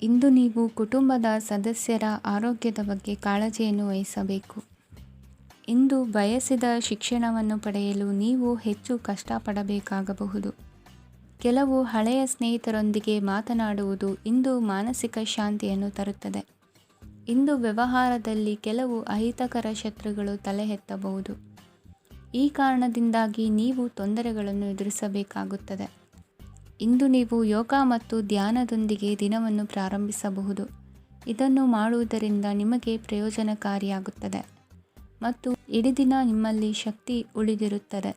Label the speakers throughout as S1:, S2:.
S1: ಇಂದು ನೀವು ಕುಟುಂಬದ ಸದಸ್ಯರ ಆರೋಗ್ಯದ ಬಗ್ಗೆ ಕಾಳಜಿಯನ್ನು ವಹಿಸಬೇಕು. ಇಂದು ಬಯಸಿದ ಶಿಕ್ಷಣವನ್ನು ಪಡೆಯಲು ನೀವು ಹೆಚ್ಚು ಕಷ್ಟಪಡಬೇಕಾಗಬಹುದು. ಕೆಲವು ಹಳೆಯ ಸ್ನೇಹಿತರೊಂದಿಗೆ ಮಾತನಾಡುವುದು ಇಂದು ಮಾನಸಿಕ ಶಾಂತಿಯನ್ನು ತರುತ್ತದೆ. ಇಂದು ವ್ಯವಹಾರದಲ್ಲಿ ಕೆಲವು ಅಹಿತಕರ ಶತ್ರುಗಳು ತಲೆ ಎತ್ತಬಹುದು. ಈ ಕಾರಣದಿಂದಾಗಿ ನೀವು ತೊಂದರೆಗಳನ್ನು ಎದುರಿಸಬೇಕಾಗುತ್ತದೆ. ಇಂದು ನೀವು ಯೋಗ ಮತ್ತು ಧ್ಯಾನದೊಂದಿಗೆ ದಿನವನ್ನು ಪ್ರಾರಂಭಿಸಬಹುದು. ಇದನ್ನು ಮಾಡುವುದರಿಂದ ನಿಮಗೆ ಪ್ರಯೋಜನಕಾರಿಯಾಗುತ್ತದೆ ಮತ್ತು ಇಡೀ ದಿನ ನಿಮ್ಮಲ್ಲಿ ಶಕ್ತಿ ಉಳಿದಿರುತ್ತದೆ.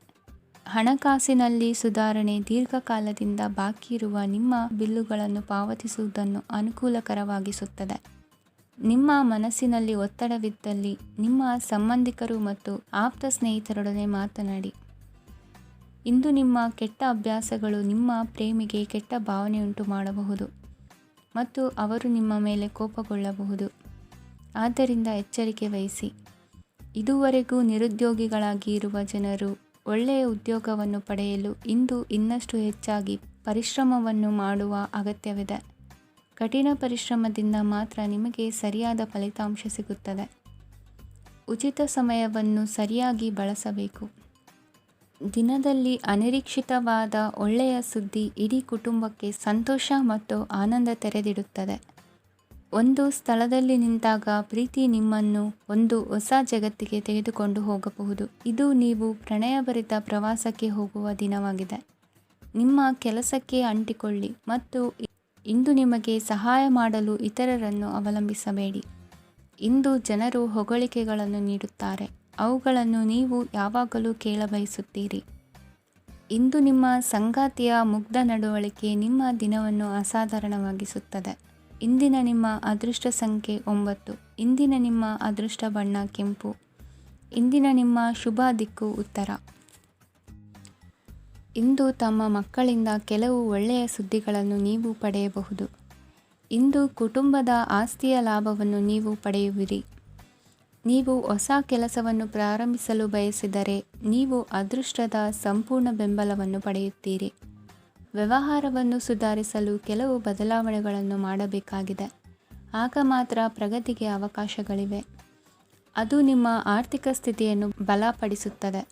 S1: ಹಣಕಾಸಿನಲ್ಲಿ ಸುಧಾರಣೆ ದೀರ್ಘಕಾಲದಿಂದ ಬಾಕಿ ಇರುವ ನಿಮ್ಮ ಬಿಲ್ಲುಗಳನ್ನು ಪಾವತಿಸುವುದನ್ನು ಅನುಕೂಲಕರವಾಗಿಸುತ್ತದೆ. ನಿಮ್ಮ ಮನಸ್ಸಿನಲ್ಲಿ ಒತ್ತಡವಿದ್ದಲ್ಲಿ ನಿಮ್ಮ ಸಂಬಂಧಿಕರು ಮತ್ತು ಆಪ್ತ ಸ್ನೇಹಿತರೊಡನೆ ಮಾತನಾಡಿ. ಇಂದು ನಿಮ್ಮ ಕೆಟ್ಟ ಅಭ್ಯಾಸಗಳು ನಿಮ್ಮ ಪ್ರೇಮಿಗೆ ಕೆಟ್ಟ ಭಾವನೆಯುಂಟು ಮಾಡಬಹುದು ಮತ್ತು ಅವರು ನಿಮ್ಮ ಮೇಲೆ ಕೋಪಗೊಳ್ಳಬಹುದು. ಆದ್ದರಿಂದ ಎಚ್ಚರಿಕೆ ವಹಿಸಿ. ಇದುವರೆಗೂ ನಿರುದ್ಯೋಗಿಗಳಾಗಿ ಇರುವ ಜನರು ಒಳ್ಳೆಯ ಉದ್ಯೋಗವನ್ನು ಪಡೆಯಲು ಇಂದು ಇನ್ನಷ್ಟು ಹೆಚ್ಚಾಗಿ ಪರಿಶ್ರಮವನ್ನು ಮಾಡುವ ಅಗತ್ಯವಿದೆ. ಕಠಿಣ ಪರಿಶ್ರಮದಿಂದ ಮಾತ್ರ ನಿಮಗೆ ಸರಿಯಾದ ಫಲಿತಾಂಶ ಸಿಗುತ್ತದೆ. ಉಚಿತ ಸಮಯವನ್ನು ಸರಿಯಾಗಿ ಬಳಸಬೇಕು. ದಿನದಲ್ಲಿ ಅನಿರೀಕ್ಷಿತವಾದ ಒಳ್ಳೆಯ ಸುದ್ದಿ ಇಡೀ ಕುಟುಂಬಕ್ಕೆ ಸಂತೋಷ ಮತ್ತು ಆನಂದ ತೆರೆದಿಡುತ್ತದೆ. ಒಂದು ಸ್ಥಳದಲ್ಲಿ ನಿಂತಾಗ ಪ್ರೀತಿ ನಿಮ್ಮನ್ನು ಒಂದು ಹೊಸ ಜಗತ್ತಿಗೆ ತೆಗೆದುಕೊಂಡು ಹೋಗಬಹುದು. ಇದು ನೀವು ಪ್ರಣಯಭರಿತ ಪ್ರವಾಸಕ್ಕೆ ಹೋಗುವ ದಿನವಾಗಿದೆ. ನಿಮ್ಮ ಕೆಲಸಕ್ಕೆ ಅಂಟಿಕೊಳ್ಳಿ ಮತ್ತು ಇಂದು ನಿಮಗೆ ಸಹಾಯ ಮಾಡಲು ಇತರರನ್ನು ಅವಲಂಬಿಸಬೇಡಿ. ಇಂದು ಜನರು ಹೊಗಳಿಕೆಗಳನ್ನು ನೀಡುತ್ತಾರೆ. ಅವುಗಳನ್ನು ನೀವು ಯಾವಾಗಲೂ ಕೇಳಬಯಸುತ್ತೀರಿ. ಇಂದು ನಿಮ್ಮ ಸಂಗಾತಿಯ ಮುಗ್ಧ ನಡವಳಿಕೆ ನಿಮ್ಮ ದಿನವನ್ನು ಅಸಾಧಾರಣವಾಗಿಸುತ್ತದೆ. ಇಂದಿನ ನಿಮ್ಮ ಅದೃಷ್ಟ ಸಂಖ್ಯೆ 9. ಇಂದಿನ ನಿಮ್ಮ ಅದೃಷ್ಟ ಬಣ್ಣ ಕೆಂಪು. ಇಂದಿನ ನಿಮ್ಮ ಶುಭ ದಿಕ್ಕು ಉತ್ತರ. ಇಂದು ತಮ್ಮ ಮಕ್ಕಳಿಂದ ಕೆಲವು ಒಳ್ಳೆಯ ಸುದ್ದಿಗಳನ್ನು ನೀವು ಪಡೆಯಬಹುದು. ಇಂದು ಕುಟುಂಬದ ಆಸ್ತಿಯ ಲಾಭವನ್ನು ನೀವು ಪಡೆಯುವಿರಿ. ನೀವು ಹೊಸ ಕೆಲಸವನ್ನು ಪ್ರಾರಂಭಿಸಲು ಬಯಸಿದರೆ ನೀವು ಅದೃಷ್ಟದ ಸಂಪೂರ್ಣ ಬೆಂಬಲವನ್ನು ಪಡೆಯುತ್ತೀರಿ. ವ್ಯವಹಾರವನ್ನು ಸುಧಾರಿಸಲು ಕೆಲವು ಬದಲಾವಣೆಗಳನ್ನು ಮಾಡಬೇಕಾಗಿದೆ. ಆಗ ಮಾತ್ರ ಪ್ರಗತಿಗೆ ಅವಕಾಶಗಳಿವೆ. ಅದು ನಿಮ್ಮ ಆರ್ಥಿಕ ಸ್ಥಿತಿಯನ್ನು ಬಲಪಡಿಸುತ್ತದೆ.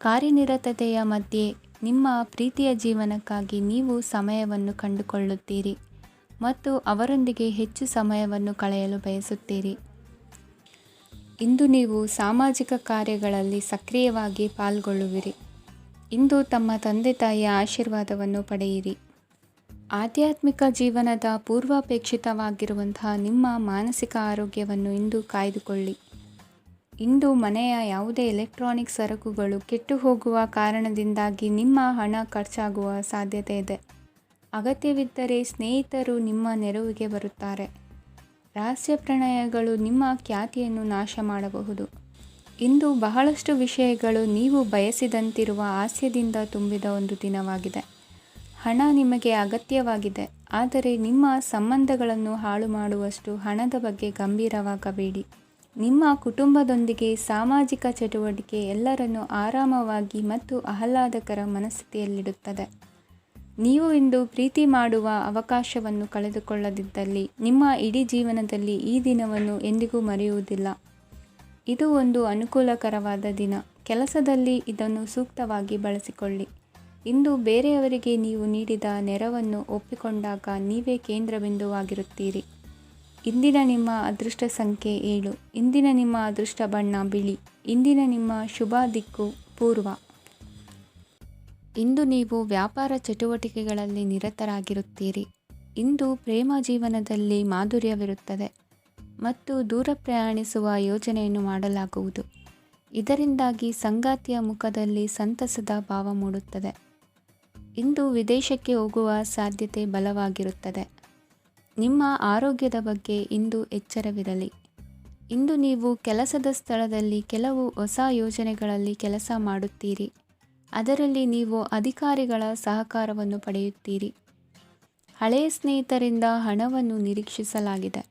S1: ಕಾರ್ಯನಿರತತೆಯ ಮಧ್ಯೆ ನಿಮ್ಮ ಪ್ರೀತಿಯ ಜೀವನಕ್ಕಾಗಿ ನೀವು ಸಮಯವನ್ನು ಕಂಡುಕೊಳ್ಳುತ್ತೀರಿ ಮತ್ತು ಅವರೊಂದಿಗೆ ಹೆಚ್ಚು ಸಮಯವನ್ನು ಕಳೆಯಲು ಬಯಸುತ್ತೀರಿ. ಇಂದು ನೀವು ಸಾಮಾಜಿಕ ಕಾರ್ಯಗಳಲ್ಲಿ ಸಕ್ರಿಯವಾಗಿ ಪಾಲ್ಗೊಳ್ಳುವಿರಿ. ಇಂದು ತಮ್ಮ ತಂದೆ ತಾಯಿಯ ಆಶೀರ್ವಾದವನ್ನು ಪಡೆಯಿರಿ. ಆಧ್ಯಾತ್ಮಿಕ ಜೀವನದ ಪೂರ್ವಾಪೇಕ್ಷಿತವಾಗಿರುವಂತಹ ನಿಮ್ಮ ಮಾನಸಿಕ ಆರೋಗ್ಯವನ್ನು ಇಂದು ಕಾಯ್ದುಕೊಳ್ಳಿ. ಇಂದು ಮನೆಯ ಯಾವುದೇ ಎಲೆಕ್ಟ್ರಾನಿಕ್ ಸರಕುಗಳು ಕೆಟ್ಟು ಹೋಗುವ ಕಾರಣದಿಂದಾಗಿ ನಿಮ್ಮ ಹಣ ಖರ್ಚಾಗುವ ಸಾಧ್ಯತೆ ಇದೆ. ಅಗತ್ಯವಿದ್ದರೆ ಸ್ನೇಹಿತರು ನಿಮ್ಮ ನೆರವಿಗೆ ಬರುತ್ತಾರೆ. ರಹಸ್ಯ ಪ್ರಣಯಗಳು ನಿಮ್ಮ ಖ್ಯಾತಿಯನ್ನು ನಾಶ ಮಾಡಬಹುದು. ಇಂದು ಬಹಳಷ್ಟು ವಿಷಯಗಳು ನೀವು ಬಯಸಿದಂತಿರುವ ಹಾಸ್ಯದಿಂದ ತುಂಬಿದ ಒಂದು ದಿನವಾಗಿದೆ. ಹಣ ನಿಮಗೆ ಅಗತ್ಯವಾಗಿದೆ, ಆದರೆ ನಿಮ್ಮ ಸಂಬಂಧಗಳನ್ನು ಹಾಳು ಮಾಡುವಷ್ಟು ಹಣದ ಬಗ್ಗೆ ಗಂಭೀರವಾಗಬೇಡಿ. ನಿಮ್ಮ ಕುಟುಂಬದೊಂದಿಗೆ ಸಾಮಾಜಿಕ ಚಟುವಟಿಕೆ ಎಲ್ಲರನ್ನೂ ಆರಾಮವಾಗಿ ಮತ್ತು ಆಹ್ಲಾದಕರ ಮನಸ್ಥಿತಿಯಲ್ಲಿಡುತ್ತದೆ. ನೀವು ಇಂದು ಪ್ರೀತಿ ಮಾಡುವ ಅವಕಾಶವನ್ನು ಕಳೆದುಕೊಳ್ಳದಿದ್ದಲ್ಲಿ ನಿಮ್ಮ ಇಡೀ ಜೀವನದಲ್ಲಿ ಈ ದಿನವನ್ನು ಎಂದಿಗೂ ಮರೆಯುವುದಿಲ್ಲ. ಇದು ಒಂದು ಅನುಕೂಲಕರವಾದ ದಿನ. ಕೆಲಸದಲ್ಲಿ ಇದನ್ನು ಸೂಕ್ತವಾಗಿ ಬಳಸಿಕೊಳ್ಳಿ. ಇಂದು ಬೇರೆಯವರಿಗೆ ನೀವು ನೀಡಿದ ನೆರವನ್ನು ಒಪ್ಪಿಕೊಂಡಾಗ ನೀವೇ ಕೇಂದ್ರಬಿಂದುವಾಗಿರುತ್ತೀರಿ. ಇಂದಿನ ನಿಮ್ಮ ಅದೃಷ್ಟ ಸಂಖ್ಯೆ 7. ಇಂದಿನ ನಿಮ್ಮ ಅದೃಷ್ಟ ಬಣ್ಣ ಬಿಳಿ. ಇಂದಿನ ನಿಮ್ಮ ಶುಭ ದಿಕ್ಕು ಪೂರ್ವ. ಇಂದು ನೀವು ವ್ಯಾಪಾರ ಚಟುವಟಿಕೆಗಳಲ್ಲಿ ನಿರತರಾಗಿರುತ್ತೀರಿ. ಇಂದು ಪ್ರೇಮ ಜೀವನದಲ್ಲಿ ಮಾಧುರ್ಯವಿರುತ್ತದೆ ಮತ್ತು ದೂರ ಪ್ರಯಾಣಿಸುವ ಯೋಜನೆಯನ್ನು ಮಾಡಲಾಗುವುದು. ಇದರಿಂದಾಗಿ ಸಂಗಾತಿಯ ಮುಖದಲ್ಲಿ ಸಂತಸದ ಭಾವ ಮೂಡುತ್ತದೆ. ಇಂದು ವಿದೇಶಕ್ಕೆ ಹೋಗುವ ಸಾಧ್ಯತೆ ಬಲವಾಗಿರುತ್ತದೆ. ನಿಮ್ಮ ಆರೋಗ್ಯದ ಬಗ್ಗೆ ಇಂದು ಎಚ್ಚರವಿರಲಿ. ಇಂದು ನೀವು ಕೆಲಸದ ಸ್ಥಳದಲ್ಲಿ ಕೆಲವು ಹೊಸ ಯೋಜನೆಗಳಲ್ಲಿ ಕೆಲಸ ಮಾಡುತ್ತೀರಿ. ಅದರಲ್ಲಿ ನೀವು ಅಧಿಕಾರಿಗಳ ಸಹಕಾರವನ್ನು ಪಡೆಯುತ್ತೀರಿ. ಹಳೆಯ ಸ್ನೇಹಿತರಿಂದ ಹಣವನ್ನು ನಿರೀಕ್ಷಿಸಲಾಗಿದೆ.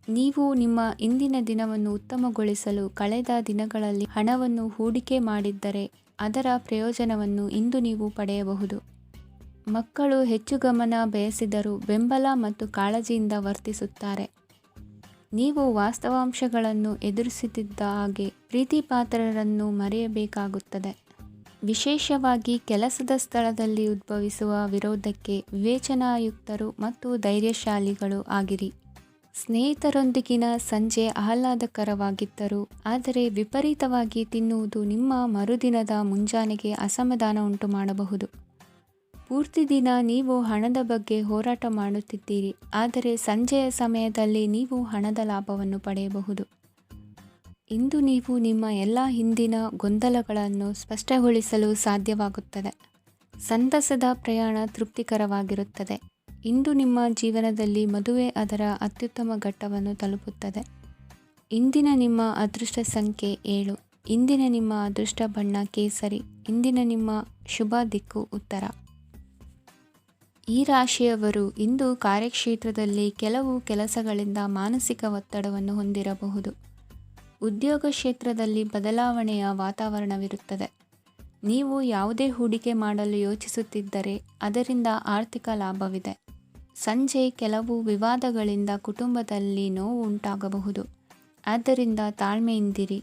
S1: ನೀವು ನಿಮ್ಮ ಇಂದಿನ ದಿನವನ್ನು ಉತ್ತಮಗೊಳಿಸಲು ಕಳೆದ ದಿನಗಳಲ್ಲಿ ಹಣವನ್ನು ಹೂಡಿಕೆ ಮಾಡಿದ್ದರೆ ಅದರ ಪ್ರಯೋಜನವನ್ನು ಇಂದು ನೀವು ಪಡೆಯಬಹುದು. ಮಕ್ಕಳು ಹೆಚ್ಚು ಗಮನ ಬಯಸಿದರೂ ಬೆಂಬಲ ಮತ್ತು ಕಾಳಜಿಯಿಂದ ವರ್ತಿಸುತ್ತಾರೆ. ನೀವು ವಾಸ್ತವಾಂಶಗಳನ್ನು ಎದುರಿಸುತ್ತಿದ್ದ ಹಾಗೆ ಪ್ರೀತಿಪಾತ್ರರನ್ನು ಮರೆಯಬೇಕಾಗುತ್ತದೆ. ವಿಶೇಷವಾಗಿ ಕೆಲಸದ ಸ್ಥಳದಲ್ಲಿ ಉದ್ಭವಿಸುವ ವಿರೋಧಕ್ಕೆ ವಿವೇಚನಾಯುಕ್ತರು ಮತ್ತು ಧೈರ್ಯಶಾಲಿಗಳು ಆಗಿರಿ. ಸ್ನೇಹಿತರೊಂದಿಗಿನ ಸಂಜೆ ಆಹ್ಲಾದಕರವಾಗಿದ್ದರೂ ಆದರೆ ವಿಪರೀತವಾಗಿ ತಿನ್ನುವುದು ನಿಮ್ಮ ಮರುದಿನದ ಮುಂಜಾನೆಗೆ ಅಸಮಾಧಾನ ಉಂಟು ಮಾಡಬಹುದು. ಪೂರ್ತಿ ದಿನ ನೀವು ಹಣದ ಬಗ್ಗೆ ಹೋರಾಟ ಮಾಡುತ್ತಿದ್ದೀರಿ, ಆದರೆ ಸಂಜೆಯ ಸಮಯದಲ್ಲಿ ನೀವು ಹಣದ ಲಾಭವನ್ನು ಪಡೆಯಬಹುದು. ಇಂದು ನೀವು ನಿಮ್ಮ ಎಲ್ಲ ಹಿಂದಿನ ಗೊಂದಲಗಳನ್ನು ಸ್ಪಷ್ಟಗೊಳಿಸಲು ಸಾಧ್ಯವಾಗುತ್ತದೆ. ಸಂತಸದ ಪ್ರಯಾಣ ತೃಪ್ತಿಕರವಾಗಿರುತ್ತದೆ. ಇಂದು ನಿಮ್ಮ ಜೀವನದಲ್ಲಿ ಮದುವೆ ಅದರ ಅತ್ಯುತ್ತಮ ಘಟ್ಟವನ್ನು ತಲುಪುತ್ತದೆ. ಇಂದಿನ ನಿಮ್ಮ ಅದೃಷ್ಟ ಸಂಖ್ಯೆ 7. ಇಂದಿನ ನಿಮ್ಮ ಅದೃಷ್ಟ ಬಣ್ಣ ಕೇಸರಿ. ಇಂದಿನ ನಿಮ್ಮ ಶುಭ ದಿಕ್ಕು ಉತ್ತರ. ಈ ರಾಶಿಯವರು ಇಂದು ಕಾರ್ಯಕ್ಷೇತ್ರದಲ್ಲಿ ಕೆಲವು ಕೆಲಸಗಳಿಂದ ಮಾನಸಿಕ ಒತ್ತಡವನ್ನು ಹೊಂದಿರಬಹುದು. ಉದ್ಯೋಗ ಕ್ಷೇತ್ರದಲ್ಲಿ ಬದಲಾವಣೆಯ ವಾತಾವರಣವಿರುತ್ತದೆ. ನೀವು ಯಾವುದೇ ಹೂಡಿಕೆ ಮಾಡಲು ಯೋಚಿಸುತ್ತಿದ್ದರೆ ಅದರಿಂದ ಆರ್ಥಿಕ ಲಾಭವಿದೆ. ಸಂಜೆ ಕೆಲವು ವಿವಾದಗಳಿಂದ ಕುಟುಂಬದಲ್ಲಿ ನೋವು ಉಂಟಾಗಬಹುದು, ಆದ್ದರಿಂದ ತಾಳ್ಮೆಯಿಂದಿರಿ.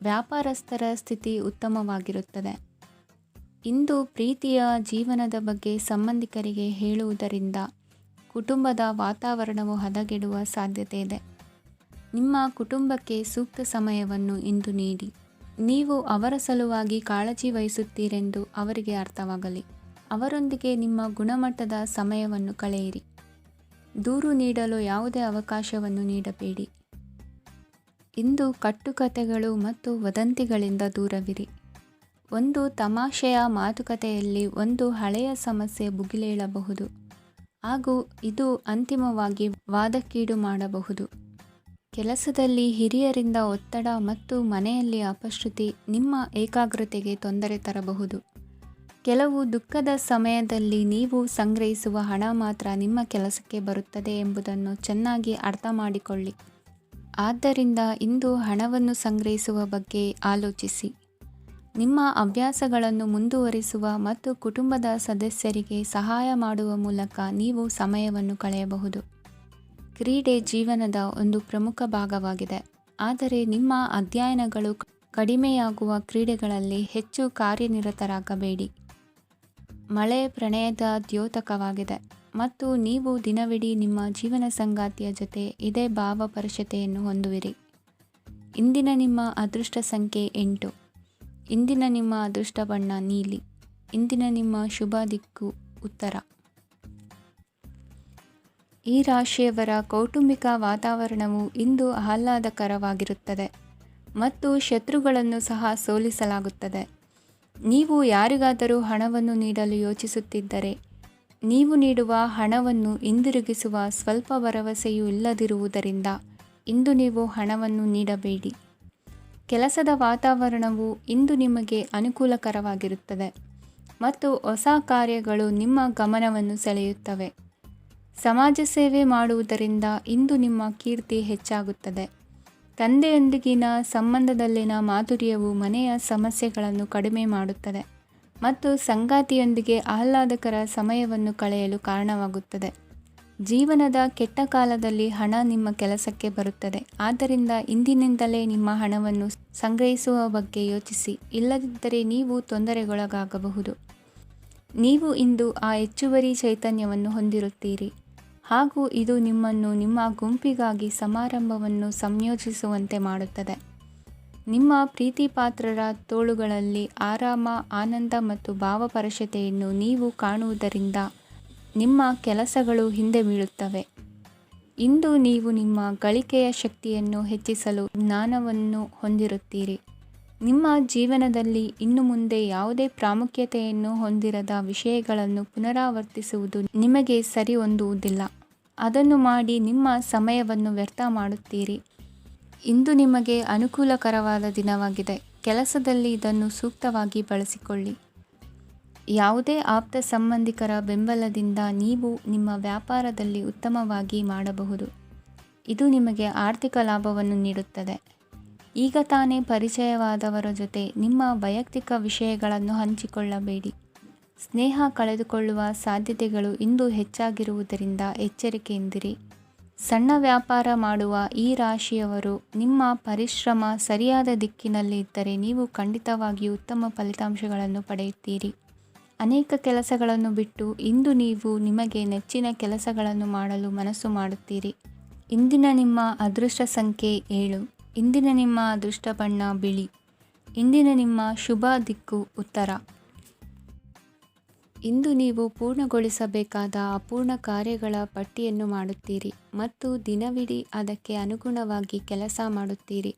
S1: ವ್ಯಾಪಾರಸ್ಥರ ಸ್ಥಿತಿ ಉತ್ತಮವಾಗಿರುತ್ತದೆ. ಇಂದು ಪ್ರೀತಿಯ ಜೀವನದ ಬಗ್ಗೆ ಸಂಬಂಧಿಕರಿಗೆ ಹೇಳುವುದರಿಂದ ಕುಟುಂಬದ ವಾತಾವರಣವು ಹದಗೆಡುವ ಸಾಧ್ಯತೆ ಇದೆ. ನಿಮ್ಮ ಕುಟುಂಬಕ್ಕೆ ಸೂಕ್ತ ಸಮಯವನ್ನು ಇಂದು ನೀಡಿ. ನೀವು ಅವರ ಸಲುವಾಗಿ ಕಾಳಜಿ ವಹಿಸುತ್ತೀರೆಂದು ಅವರಿಗೆ ಅರ್ಥವಾಗಲಿ. ಅವರೊಂದಿಗೆ ನಿಮ್ಮ ಗುಣಮಟ್ಟದ ಸಮಯವನ್ನು ಕಳೆಯಿರಿ. ದೂರು ನೀಡಲು ಯಾವುದೇ ಅವಕಾಶವನ್ನು ನೀಡಬೇಡಿ. ಇಂದು ಕಟ್ಟುಕತೆಗಳು ಮತ್ತು ವದಂತಿಗಳಿಂದ ದೂರವಿರಿ. ಒಂದು ತಮಾಷೆಯ ಮಾತುಕತೆಯಲ್ಲಿ ಒಂದು ಹಳೆಯ ಸಮಸ್ಯೆ ಭುಗಿಲೇಳಬಹುದು ಹಾಗೂ ಇದು ಅಂತಿಮವಾಗಿ ವಾದಕ್ಕೀಡು ಮಾಡಬಹುದು. ಕೆಲಸದಲ್ಲಿ ಹಿರಿಯರಿಂದ ಒತ್ತಡ ಮತ್ತು ಮನೆಯಲ್ಲಿ ಅಪಶ್ರುತಿ ನಿಮ್ಮ ಏಕಾಗ್ರತೆಗೆ ತೊಂದರೆ ತರಬಹುದು. ಕೆಲವು ದುಃಖದ ಸಮಯದಲ್ಲಿ ನೀವು ಸಂಗ್ರಹಿಸುವ ಹಣ ಮಾತ್ರ ನಿಮ್ಮ ಕೆಲಸಕ್ಕೆ ಬರುತ್ತದೆ ಎಂಬುದನ್ನು ಚೆನ್ನಾಗಿ ಅರ್ಥ ಮಾಡಿಕೊಳ್ಳಿ. ಆದ್ದರಿಂದ ಇಂದು ಹಣವನ್ನು ಸಂಗ್ರಹಿಸುವ ಬಗ್ಗೆ ಆಲೋಚಿಸಿ. ನಿಮ್ಮ ಅಭ್ಯಾಸಗಳನ್ನು ಮುಂದುವರಿಸುವ ಮತ್ತು ಕುಟುಂಬದ ಸದಸ್ಯರಿಗೆ ಸಹಾಯ ಮಾಡುವ ಮೂಲಕ ನೀವು ಸಮಯವನ್ನು ಕಳೆಯಬಹುದು. ಕ್ರೀಡೆ ಜೀವನದ ಒಂದು ಪ್ರಮುಖ ಭಾಗವಾಗಿದೆ, ಆದರೆ ನಿಮ್ಮ ಅಧ್ಯಯನಗಳು ಕಡಿಮೆಯಾಗುವ ಕ್ರೀಡೆಗಳಲ್ಲಿ ಹೆಚ್ಚು ಕಾರ್ಯನಿರತರಾಗಬೇಡಿ. ಮಳೆ ಪ್ರಣಯದ ದ್ಯೋತಕವಾಗಿದೆ ಮತ್ತು ನೀವು ದಿನವಿಡೀ ನಿಮ್ಮ ಜೀವನ ಸಂಗಾತಿಯ ಜೊತೆ ಇದೇ ಭಾವಪರಶತೆಯನ್ನು ಹೊಂದುವಿರಿ. ಇಂದಿನ ನಿಮ್ಮ ಅದೃಷ್ಟ ಸಂಖ್ಯೆ 8. ಇಂದಿನ ನಿಮ್ಮ ಅದೃಷ್ಟ ಬಣ್ಣ ನೀಲಿ. ಇಂದಿನ ನಿಮ್ಮ ಶುಭ ದಿಕ್ಕು ಉತ್ತರ. ಈ ರಾಶಿಯವರ ಕೌಟುಂಬಿಕ ವಾತಾವರಣವು ಇಂದು ಆಹ್ಲಾದಕರವಾಗಿರುತ್ತದೆ ಮತ್ತು ಶತ್ರುಗಳನ್ನು ಸಹ ಸೋಲಿಸಲಾಗುತ್ತದೆ. ನೀವು ಯಾರಿಗಾದರೂ ಹಣವನ್ನು ನೀಡಲು ಯೋಚಿಸುತ್ತಿದ್ದರೆ ನೀವು ನೀಡುವ ಹಣವನ್ನು ಹಿಂದಿರುಗಿಸುವ ಸ್ವಲ್ಪ ಭರವಸೆಯೂ ಇಲ್ಲದಿರುವುದರಿಂದ ಇಂದು ನೀವು ಹಣವನ್ನು ನೀಡಬೇಡಿ. ಕೆಲಸದ ವಾತಾವರಣವು ಇಂದು ನಿಮಗೆ ಅನುಕೂಲಕರವಾಗಿರುತ್ತದೆ ಮತ್ತು ಹೊಸ ಕಾರ್ಯಗಳು ನಿಮ್ಮ ಗಮನವನ್ನು ಸೆಳೆಯುತ್ತವೆ. ಸಮಾಜ ಸೇವೆ ಮಾಡುವುದರಿಂದ ಇಂದು ನಿಮ್ಮ ಕೀರ್ತಿ ಹೆಚ್ಚಾಗುತ್ತದೆ. ತಂದೆಯೊಂದಿಗಿನ ಸಂಬಂಧದಲ್ಲಿನ ಮಾಧುರ್ಯವು ಮನೆಯ ಸಮಸ್ಯೆಗಳನ್ನು ಕಡಿಮೆ ಮಾಡುತ್ತದೆ ಮತ್ತು ಸಂಗಾತಿಯೊಂದಿಗೆ ಆಹ್ಲಾದಕರ ಸಮಯವನ್ನು ಕಳೆಯಲು ಕಾರಣವಾಗುತ್ತದೆ. ಜೀವನದ ಕೆಟ್ಟ ಕಾಲದಲ್ಲಿ ಹಣ ನಿಮ್ಮ ಕೆಲಸಕ್ಕೆ ಬರುತ್ತದೆ, ಆದ್ದರಿಂದ ಇಂದಿನಿಂದಲೇ ನಿಮ್ಮ ಹಣವನ್ನು ಸಂಗ್ರಹಿಸುವ ಬಗ್ಗೆ ಯೋಚಿಸಿ, ಇಲ್ಲದಿದ್ದರೆ ನೀವು ತೊಂದರೆಗೊಳಗಾಗಬಹುದು. ನೀವು ಇಂದು ಆ ಹೆಚ್ಚುವರಿ ಚೈತನ್ಯವನ್ನು ಹೊಂದಿರುತ್ತೀರಿ ಹಾಗೂ ಇದು ನಿಮ್ಮನ್ನು ನಿಮ್ಮ ಗುಂಪಿಗಾಗಿ ಸಮಾರಂಭವನ್ನು ಸಂಯೋಜಿಸುವಂತೆ ಮಾಡುತ್ತದೆ. ನಿಮ್ಮ ಪ್ರೀತಿಪಾತ್ರರ ತೋಳುಗಳಲ್ಲಿ ಆರಾಮ, ಆನಂದ ಮತ್ತು ಭಾವಪರಶತೆಯನ್ನು ನೀವು ಕಾಣುವುದರಿಂದ ನಿಮ್ಮ ಕೆಲಸಗಳು ಹಿಂದೆ ಬೀಳುತ್ತವೆ. ಇಂದು ನೀವು ನಿಮ್ಮ ಗಳಿಕೆಯ ಶಕ್ತಿಯನ್ನು ಹೆಚ್ಚಿಸಲು ಜ್ಞಾನವನ್ನು ಹೊಂದಿರುತ್ತೀರಿ. ನಿಮ್ಮ ಜೀವನದಲ್ಲಿ ಇನ್ನು ಮುಂದೆ ಯಾವುದೇ ಪ್ರಾಮುಖ್ಯತೆಯನ್ನು ಹೊಂದಿರದ ವಿಷಯಗಳನ್ನು ಪುನರಾವರ್ತಿಸುವುದು ನಿಮಗೆ ಸರಿ ಹೊಂದುವುದಿಲ್ಲ. ಅದನ್ನು ಮಾಡಿ ನಿಮ್ಮ ಸಮಯವನ್ನು ವ್ಯರ್ಥ ಮಾಡುತ್ತೀರಿ. ಇಂದು ನಿಮಗೆ ಅನುಕೂಲಕರವಾದ ದಿನವಾಗಿದೆ. ಕೆಲಸದಲ್ಲಿ ಇದನ್ನು ಸೂಕ್ತವಾಗಿ ಬಳಸಿಕೊಳ್ಳಿ. ಯಾವುದೇ ಆಪ್ತ ಸಂಬಂಧಿಕರ ಬೆಂಬಲದಿಂದ ನೀವು ನಿಮ್ಮ ವ್ಯಾಪಾರದಲ್ಲಿ ಉತ್ತಮವಾಗಿ ಮಾಡಬಹುದು. ಇದು ನಿಮಗೆ ಆರ್ಥಿಕ ಲಾಭವನ್ನು ನೀಡುತ್ತದೆ. ಈಗ ತಾನೇ ಪರಿಚಯವಾದವರ ಜೊತೆ ನಿಮ್ಮ ವೈಯಕ್ತಿಕ ವಿಷಯಗಳನ್ನು ಹಂಚಿಕೊಳ್ಳಬೇಡಿ. ಸ್ನೇಹ ಕಳೆದುಕೊಳ್ಳುವ ಸಾಧ್ಯತೆಗಳು ಇಂದು ಹೆಚ್ಚಾಗಿರುವುದರಿಂದ ಎಚ್ಚರಿಕೆಯಿಂದಿರಿ. ಸಣ್ಣ ವ್ಯಾಪಾರ ಮಾಡುವ ಈ ರಾಶಿಯವರು, ನಿಮ್ಮ ಪರಿಶ್ರಮ ಸರಿಯಾದ ದಿಕ್ಕಿನಲ್ಲಿ ಇದ್ದರೆ ನೀವು ಖಂಡಿತವಾಗಿಯೂ ಉತ್ತಮ ಫಲಿತಾಂಶಗಳನ್ನು ಪಡೆಯುತ್ತೀರಿ. ಅನೇಕ ಕೆಲಸಗಳನ್ನು ಬಿಟ್ಟು ಇಂದು ನೀವು ನಿಮಗೆ ನೆಚ್ಚಿನ ಕೆಲಸಗಳನ್ನು ಮಾಡಲು ಮನಸ್ಸು ಮಾಡುತ್ತೀರಿ. ಇಂದಿನ ನಿಮ್ಮ ಅದೃಷ್ಟ ಸಂಖ್ಯೆ 7. ಇಂದಿನ ನಿಮ್ಮ ಅದೃಷ್ಟ ಬಣ್ಣ ಬಿಳಿ. ಇಂದಿನ ನಿಮ್ಮ ಶುಭ ದಿಕ್ಕು ಉತ್ತರ. ಇಂದು ನೀವು ಪೂರ್ಣಗೊಳಿಸಬೇಕಾದ ಅಪೂರ್ಣ ಕಾರ್ಯಗಳ ಪಟ್ಟಿಯನ್ನು ಮಾಡುತ್ತೀರಿ ಮತ್ತು ದಿನವಿಡೀ ಅದಕ್ಕೆ ಅನುಗುಣವಾಗಿ ಕೆಲಸ ಮಾಡುತ್ತೀರಿ.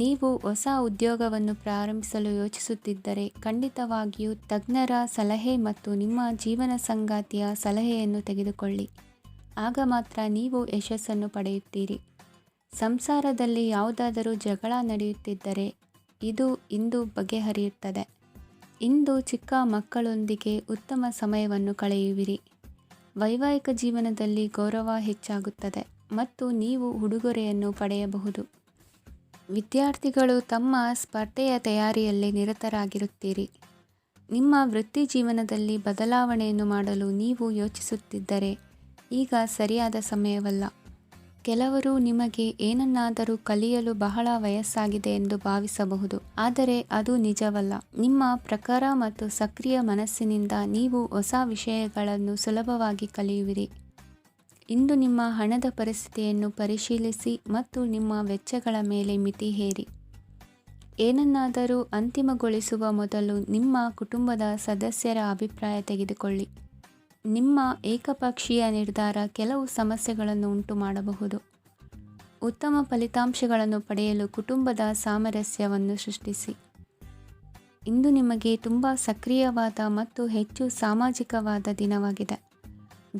S1: ನೀವು ಹೊಸ ಉದ್ಯೋಗವನ್ನು ಪ್ರಾರಂಭಿಸಲು ಯೋಚಿಸುತ್ತಿದ್ದರೆ ಖಂಡಿತವಾಗಿಯೂ ತಜ್ಞರ ಸಲಹೆ ಮತ್ತು ನಿಮ್ಮ ಜೀವನ ಸಂಗಾತಿಯ ಸಲಹೆಯನ್ನು ತೆಗೆದುಕೊಳ್ಳಿ. ಆಗ ಮಾತ್ರ ನೀವು ಯಶಸ್ಸನ್ನು ಪಡೆಯುತ್ತೀರಿ. ಸಂಸಾರದಲ್ಲಿ ಯಾವುದಾದರೂ ಜಗಳ ನಡೆಯುತ್ತಿದ್ದರೆ ಇದು ಇಂದು ಬಗೆಹರಿಯುತ್ತದೆ. ಇಂದು ಚಿಕ್ಕ ಮಕ್ಕಳೊಂದಿಗೆ ಉತ್ತಮ ಸಮಯವನ್ನು ಕಳೆಯುವಿರಿ. ವೈವಾಹಿಕ ಜೀವನದಲ್ಲಿ ಗೌರವ ಹೆಚ್ಚಾಗುತ್ತದೆ ಮತ್ತು ನೀವು ಉಡುಗೊರೆಯನ್ನು ಪಡೆಯಬಹುದು. ವಿದ್ಯಾರ್ಥಿಗಳು ತಮ್ಮ ಸ್ಪರ್ಧೆಯ ತಯಾರಿಯಲ್ಲಿ ನಿರತರಾಗಿರುತ್ತೀರಿ. ನಿಮ್ಮ ವೃತ್ತಿ ಜೀವನದಲ್ಲಿ ಬದಲಾವಣೆಯನ್ನು ಮಾಡಲು ನೀವು ಯೋಚಿಸುತ್ತಿದ್ದರೆ ಈಗ ಸರಿಯಾದ ಸಮಯವಲ್ಲ. ಕೆಲವರು ನಿಮಗೆ ಏನನ್ನಾದರೂ ಕಲಿಯಲು ಬಹಳ ವಯಸ್ಸಾಗಿದೆ ಎಂದು ಭಾವಿಸಬಹುದು, ಆದರೆ ಅದು ನಿಜವಲ್ಲ. ನಿಮ್ಮ ಪ್ರಖರ ಮತ್ತು ಸಕ್ರಿಯ ಮನಸ್ಸಿನಿಂದ ನೀವು ಹೊಸ ವಿಷಯಗಳನ್ನು ಸುಲಭವಾಗಿ ಕಲಿಯುವಿರಿ. ಇಂದು ನಿಮ್ಮ ಹಣದ ಪರಿಸ್ಥಿತಿಯನ್ನು ಪರಿಶೀಲಿಸಿ ಮತ್ತು ನಿಮ್ಮ ವೆಚ್ಚಗಳ ಮೇಲೆ ಮಿತಿ ಹೇರಿ. ಏನನ್ನಾದರೂ ಅಂತಿಮಗೊಳಿಸುವ ಮೊದಲು ನಿಮ್ಮ ಕುಟುಂಬದ ಸದಸ್ಯರ ಅಭಿಪ್ರಾಯ ತೆಗೆದುಕೊಳ್ಳಿ. ನಿಮ್ಮ ಏಕಪಕ್ಷೀಯ ನಿರ್ಧಾರ ಕೆಲವು ಸಮಸ್ಯೆಗಳನ್ನು ಉಂಟು ಮಾಡಬಹುದು. ಉತ್ತಮ ಫಲಿತಾಂಶಗಳನ್ನು ಪಡೆಯಲು ಕುಟುಂಬದ ಸಾಮರಸ್ಯವನ್ನು ಸೃಷ್ಟಿಸಿ. ಇಂದು ನಿಮಗೆ ತುಂಬ ಸಕ್ರಿಯವಾದ ಮತ್ತು ಹೆಚ್ಚು ಸಾಮಾಜಿಕವಾದ ದಿನವಾಗಿದೆ.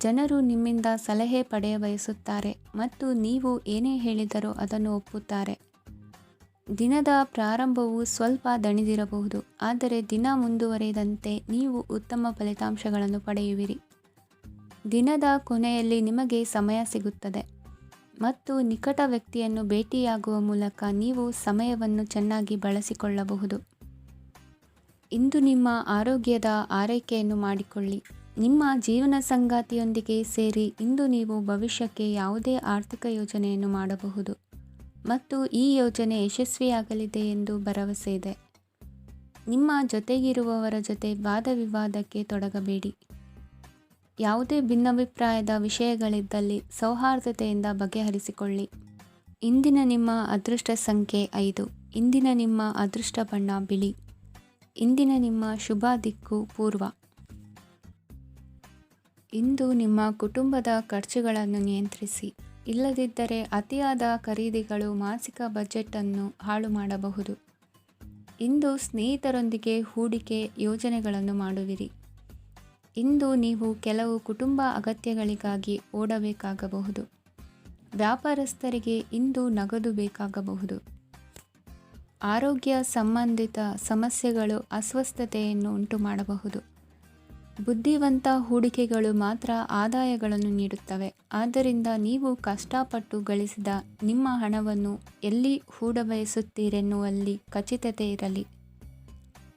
S1: ಜನರು ನಿಮ್ಮಿಂದ ಸಲಹೆ ಪಡೆಯಬಯಸುತ್ತಾರೆ ಮತ್ತು ನೀವು ಏನೇ ಹೇಳಿದರೂ ಅದನ್ನು ಒಪ್ಪುತ್ತಾರೆ. ದಿನದ ಪ್ರಾರಂಭವು ಸ್ವಲ್ಪ ದಣಿದಿರಬಹುದು, ಆದರೆ ದಿನ ಮುಂದುವರಿದಂತೆ ನೀವು ಉತ್ತಮ ಫಲಿತಾಂಶಗಳನ್ನು ಪಡೆಯುವಿರಿ. ದಿನದ ಕೊನೆಯಲ್ಲಿ ನಿಮಗೆ ಸಮಯ ಸಿಗುತ್ತದೆ ಮತ್ತು ನಿಕಟ ವ್ಯಕ್ತಿಯನ್ನು ಭೇಟಿಯಾಗುವ ಮೂಲಕ ನೀವು ಸಮಯವನ್ನು ಚೆನ್ನಾಗಿ ಬಳಸಿಕೊಳ್ಳಬಹುದು. ಇಂದು ನಿಮ್ಮ ಆರೋಗ್ಯದ ಆರೈಕೆಯನ್ನು ಮಾಡಿಕೊಳ್ಳಿ. ನಿಮ್ಮ ಜೀವನ ಸಂಗಾತಿಯೊಂದಿಗೆ ಸೇರಿ ಇಂದು ನೀವು ಭವಿಷ್ಯಕ್ಕೆ ಯಾವುದೇ ಆರ್ಥಿಕ ಯೋಜನೆಯನ್ನು ಮಾಡಬಹುದು ಮತ್ತು ಈ ಯೋಜನೆ ಯಶಸ್ವಿಯಾಗಲಿದೆ ಎಂದು ಭರವಸೆ ಇದೆ. ನಿಮ್ಮ ಜೊತೆಗಿರುವವರ ಜೊತೆ ವಾದವಿವಾದಕ್ಕೆ ತೊಡಗಬೇಡಿ. ಯಾವುದೇ ಭಿನ್ನಾಭಿಪ್ರಾಯದ ವಿಷಯಗಳಿದ್ದಲ್ಲಿ ಸೌಹಾರ್ದತೆಯಿಂದ ಬಗೆಹರಿಸಿಕೊಳ್ಳಿ. ಇಂದಿನ ನಿಮ್ಮ ಅದೃಷ್ಟ ಸಂಖ್ಯೆ 5. ಇಂದಿನ ನಿಮ್ಮ ಅದೃಷ್ಟ ಬಣ್ಣ ಬಿಳಿ. ಇಂದಿನ ನಿಮ್ಮ ಶುಭ ದಿಕ್ಕು ಪೂರ್ವ. ಇಂದು ನಿಮ್ಮ ಕುಟುಂಬದ ಖರ್ಚುಗಳನ್ನು ನಿಯಂತ್ರಿಸಿ. ಇಲ್ಲದಿದ್ದರೆ ಅತಿಯಾದ ಖರೀದಿಗಳು ಮಾಸಿಕ ಬಜೆಟನ್ನು ಹಾಳು ಮಾಡಬಹುದು. ಇಂದು ಸ್ನೇಹಿತರೊಂದಿಗೆ ಹೂಡಿಕೆ ಯೋಜನೆಗಳನ್ನು ಮಾಡುವಿರಿ. ಇಂದು ನೀವು ಕೆಲವು ಕುಟುಂಬ ಅಗತ್ಯಗಳಿಗಾಗಿ ಓಡಬೇಕಾಗಬಹುದು. ವ್ಯಾಪಾರಸ್ಥರಿಗೆ ಇಂದು ನಗದು ಬೇಕಾಗಬಹುದು. ಆರೋಗ್ಯ ಸಂಬಂಧಿತ ಸಮಸ್ಯೆಗಳು ಅಸ್ವಸ್ಥತೆಯನ್ನು ಉಂಟು ಮಾಡಬಹುದು. ಬುದ್ಧಿವಂತ ಹೂಡಿಕೆಗಳು ಮಾತ್ರ ಆದಾಯಗಳನ್ನು ನೀಡುತ್ತವೆ. ಆದ್ದರಿಂದ ನೀವು ಕಷ್ಟಪಟ್ಟು ಗಳಿಸಿದ ನಿಮ್ಮ ಹಣವನ್ನು ಎಲ್ಲಿ ಹೂಡಬಯಸುತ್ತೀರೆನ್ನುವಲ್ಲಿ ಖಚಿತತೆ ಇರಲಿ.